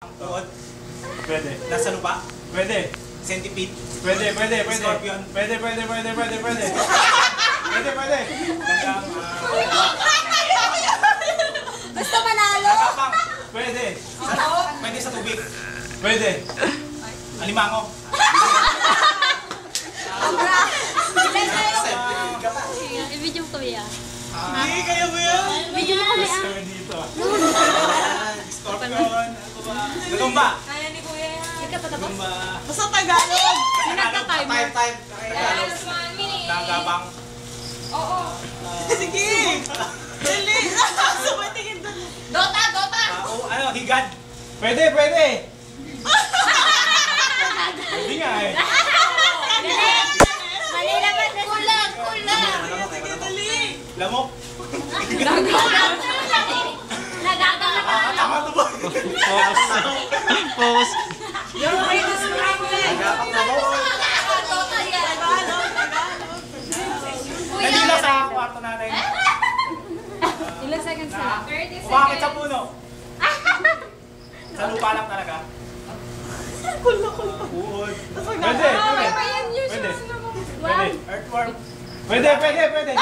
Tuhod. Pwede. Nasa lupa. Pwede. Centipede. Pwede. Scorpion. Pwede. Hanggang, Gusto manalo? Nagapang. pwede. Pwede sa tubig. Pwede. Alimango. I-video ko ya. Hindi, kaya mo yan. Video mo kami Mas kami dito. Scorpion. Gagamba. Kaya ni Kuya yan. Hindi ka patapos? Gagamba. Basta Tagalog. Nagka-timer. Time. Ayan, 1 minute. Nagapang. Oo. Sige! Dali! Sabay tingin doon. Dota! Higad. Pwede. Hindi nga eh. Mali naman. Kulang. Sige, dali! Lamok. Nagagawa ka. Tama to ba? Focus. Nagapang lamok. Dota yan. Nandila sa kwarto natin. Ilang seconds na? 30 Umakit sa seconds. puno. Sa lupa lang talaga. Uod. Pwede. Ayan, yun Pwede. siya. Pwede. Earthworm. Pwede.